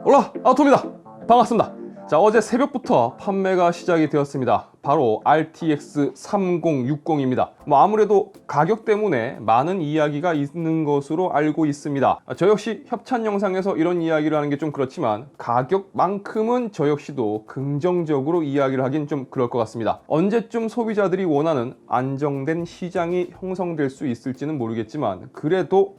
올라 아토입니다. 반갑습니다. 자, 어제 새벽부터 판매가 시작이 되었습니다. 바로 RTX 3060입니다. 아무래도 가격 때문에 많은 이야기가 있는 것으로 알고 있습니다. 저 역시 협찬 영상에서 이런 이야기를 하는 게 좀 그렇지만 가격만큼은 저 역시도 긍정적으로 이야기를 하긴 좀 그럴 것 같습니다. 언제쯤 소비자들이 원하는 안정된 시장이 형성될 수 있을지는 모르겠지만 그래도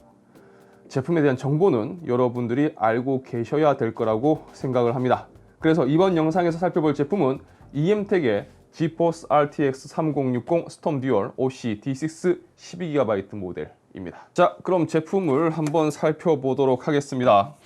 제품에 대한 정보는 여러분들이 알고 계셔야 될 거라고 생각을 합니다. 그래서 이번 영상에서 살펴볼 제품은 EMTEC의 GeForce RTX 3060 스톰 듀얼 OC D6 12GB 모델입니다. 자, 그럼 제품을 한번 살펴보도록 하겠습니다.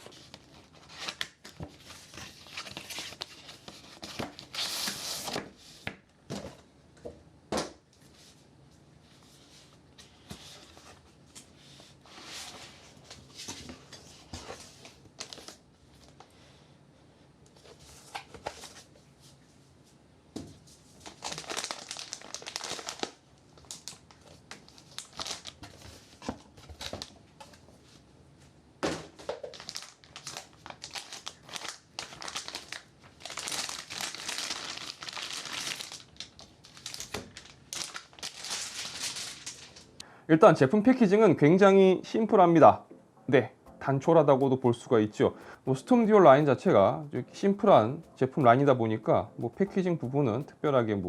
일단 제품 패키징은 굉장히 심플합니다. 네, 단촐하다고도 볼 수가 있죠. 스톰 듀얼 라인 자체가 심플한 제품 라인이다 보니까 패키징 부분은 특별하게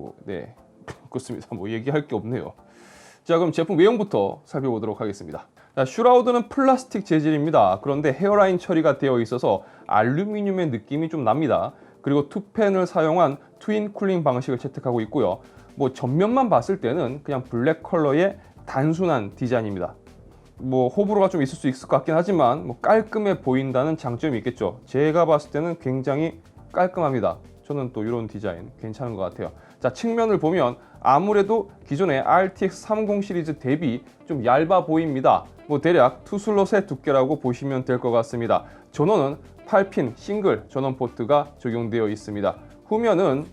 그렇습니다. 얘기할 게 없네요. 자, 그럼 제품 외형부터 살펴보도록 하겠습니다. 자, 슈라우드는 플라스틱 재질입니다. 그런데 헤어라인 처리가 되어 있어서 알루미늄의 느낌이 좀 납니다. 그리고 투펜을 사용한 트윈 쿨링 방식을 채택하고 있고요. 전면만 봤을 때는 그냥 블랙 컬러의 단순한 디자인입니다. 호불호가 좀 있을 수 있을 것 같긴 하지만 깔끔해 보인다는 장점이 있겠죠. 제가 봤을 때는 굉장히 깔끔합니다. 저는 또 이런 디자인 괜찮은 것 같아요. 자, 측면을 보면 아무래도 기존의 RTX 30 시리즈 대비 좀 얇아 보입니다. 대략 2슬롯의 두께라고 보시면 될 것 같습니다. 전원은 8핀 싱글 전원 포트가 적용되어 있습니다. 후면은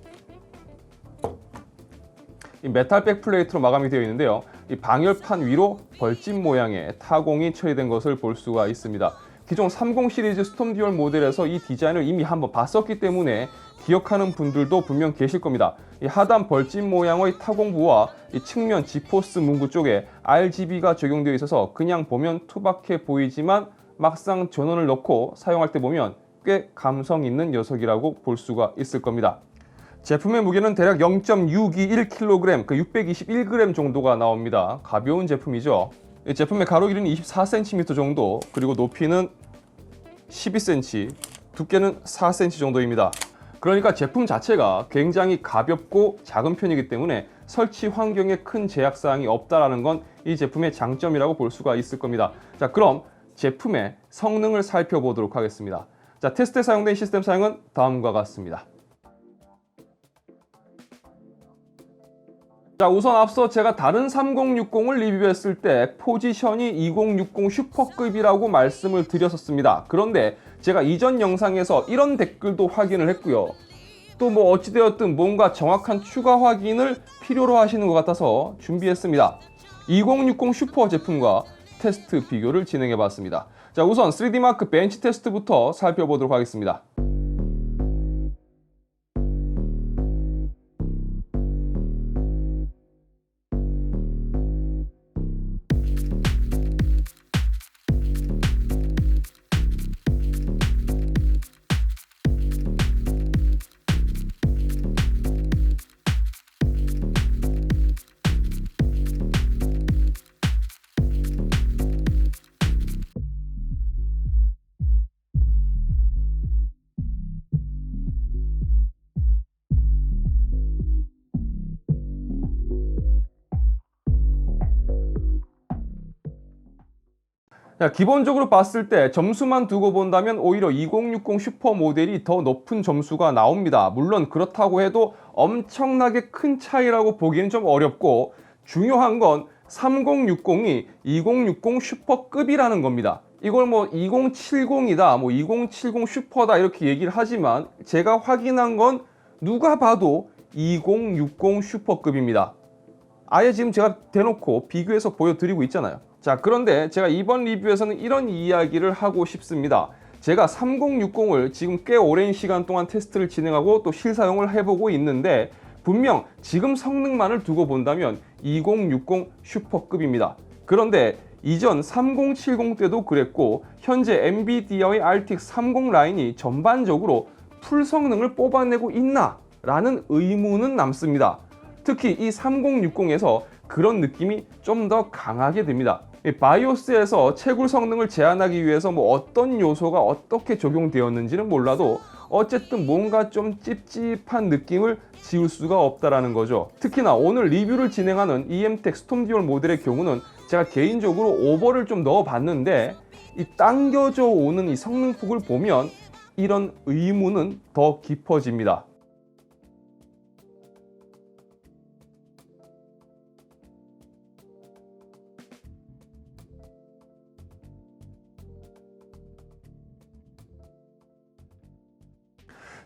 이 메탈 백플레이트로 마감이 되어 있는데요. 이 방열판 위로 벌집 모양의 타공이 처리된 것을 볼 수가 있습니다. 기존 30 시리즈 스톰 듀얼 모델에서 이 디자인을 이미 한번 봤었기 때문에 기억하는 분들도 분명 계실 겁니다. 이 하단 벌집 모양의 타공부와 이 측면 지포스 문구 쪽에 RGB가 적용되어 있어서 그냥 보면 투박해 보이지만 막상 전원을 넣고 사용할 때 보면 꽤 감성 있는 녀석이라고 볼 수가 있을 겁니다. 제품의 무게는 대략 0.621kg, 621g 정도가 나옵니다. 가벼운 제품이죠. 이 제품의 가로 길이는 24cm 정도, 그리고 높이는 12cm, 두께는 4cm 정도입니다. 그러니까 제품 자체가 굉장히 가볍고 작은 편이기 때문에 설치 환경에 큰 제약사항이 없다는 건 이 제품의 장점이라고 볼 수가 있을 겁니다. 자, 그럼 제품의 성능을 살펴보도록 하겠습니다. 자, 테스트에 사용된 시스템 사양은 다음과 같습니다. 자, 우선 앞서 제가 다른 3060을 리뷰했을 때 포지션이 2060 슈퍼급이라고 말씀을 드렸었습니다. 그런데 제가 이전 영상에서 이런 댓글도 확인을 했고요. 또 어찌되었든 뭔가 정확한 추가 확인을 필요로 하시는 것 같아서 준비했습니다. 2060 슈퍼 제품과 테스트 비교를 진행해 봤습니다. 자, 우선 3D마크 벤치 테스트부터 살펴보도록 하겠습니다. 자, 기본적으로 봤을 때 점수만 두고 본다면 오히려 2060 슈퍼 모델이 더 높은 점수가 나옵니다. 물론 그렇다고 해도 엄청나게 큰 차이라고 보기는 좀 어렵고, 중요한 건 3060이 2060 슈퍼급이라는 겁니다. 이걸 2070이다, 2070 슈퍼다 이렇게 얘기를 하지만 제가 확인한 건 누가 봐도 2060 슈퍼급입니다. 아예 지금 제가 대놓고 비교해서 보여드리고 있잖아요. 자, 그런데 제가 이번 리뷰에서는 이런 이야기를 하고 싶습니다. 제가 3060을 지금 꽤 오랜 시간 동안 테스트를 진행하고 또 실사용을 해보고 있는데 분명 지금 성능만을 두고 본다면 2060 슈퍼급입니다. 그런데 이전 3070 때도 그랬고 현재 엔비디아의 RTX 30 라인이 전반적으로 풀 성능을 뽑아내고 있나? 라는 의문은 남습니다. 특히 이 3060에서 그런 느낌이 좀 더 강하게 듭니다. 바이오스에서 채굴 성능을 제한하기 위해서 어떤 요소가 어떻게 적용되었는지는 몰라도 어쨌든 뭔가 좀 찝찝한 느낌을 지울 수가 없다라는 거죠. 특히나 오늘 리뷰를 진행하는 EMTEC 스톰 듀얼 모델의 경우는 제가 개인적으로 오버를 좀 넣어봤는데 이 당겨져 오는 이 성능폭을 보면 이런 의문은 더 깊어집니다.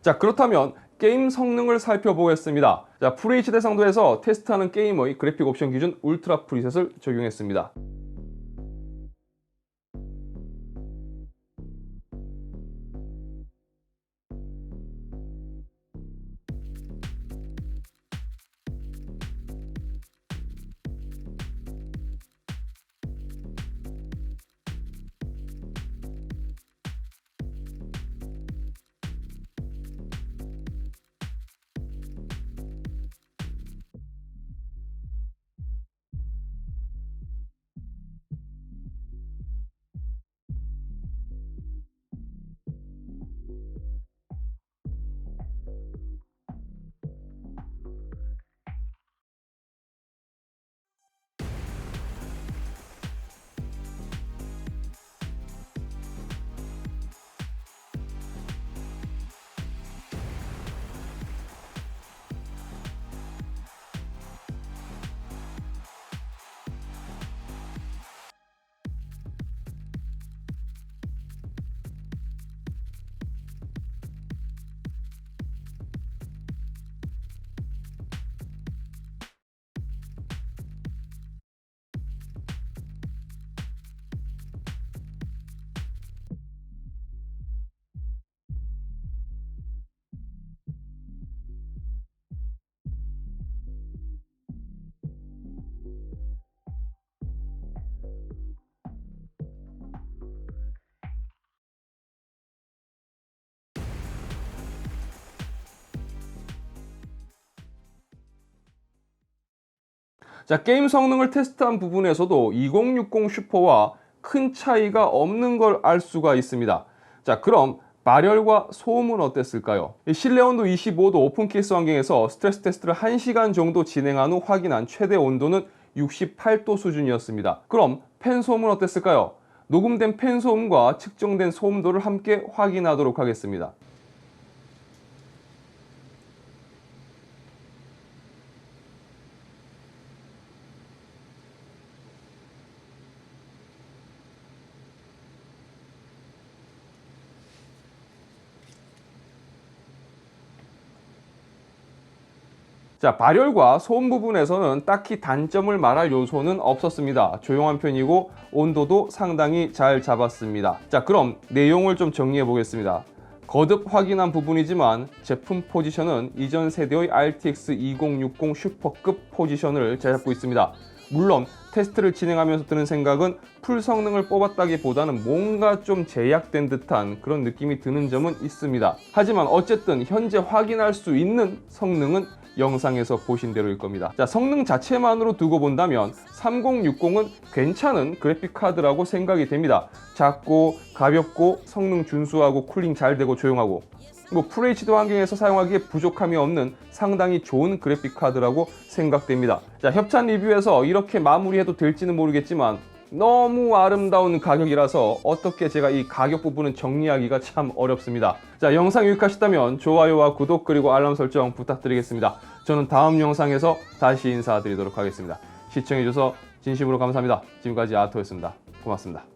자, 그렇다면 게임 성능을 살펴보겠습니다. 자, FHD 상도에서 테스트하는 게임의 그래픽 옵션 기준 울트라 프리셋을 적용했습니다. 자, 게임 성능을 테스트한 부분에서도 2060 슈퍼와 큰 차이가 없는 걸 알 수가 있습니다. 자, 그럼 발열과 소음은 어땠을까요? 실내 온도 25도 오픈케이스 환경에서 스트레스 테스트를 1시간 정도 진행한 후 확인한 최대 온도는 68도 수준이었습니다. 그럼 팬 소음은 어땠을까요? 녹음된 팬 소음과 측정된 소음도를 함께 확인하도록 하겠습니다. 자, 발열과 소음 부분에서는 딱히 단점을 말할 요소는 없었습니다. 조용한 편이고 온도도 상당히 잘 잡았습니다. 자, 그럼 내용을 좀 정리해 보겠습니다. 거듭 확인한 부분이지만 제품 포지션은 이전 세대의 RTX 2060 슈퍼급 포지션을 잘 잡고 있습니다. 물론 테스트를 진행하면서 드는 생각은 풀 성능을 뽑았다기보다는 뭔가 좀 제약된 듯한 그런 느낌이 드는 점은 있습니다. 하지만 어쨌든 현재 확인할 수 있는 성능은 영상에서 보신 대로일 겁니다. 자, 성능 자체만으로 두고 본다면 3060은 괜찮은 그래픽 카드라고 생각이 됩니다. 작고 가볍고 성능 준수하고 쿨링 잘 되고 조용하고 FHD 환경에서 사용하기에 부족함이 없는 상당히 좋은 그래픽 카드라고 생각됩니다. 자, 협찬 리뷰에서 이렇게 마무리해도 될지는 모르겠지만 너무 아름다운 가격이라서 어떻게 제가 이 가격 부분은 정리하기가 참 어렵습니다. 자, 영상 유익하셨다면 좋아요와 구독 그리고 알람 설정 부탁드리겠습니다. 저는 다음 영상에서 다시 인사드리도록 하겠습니다. 시청해주셔서 진심으로 감사합니다. 지금까지 아토였습니다. 고맙습니다.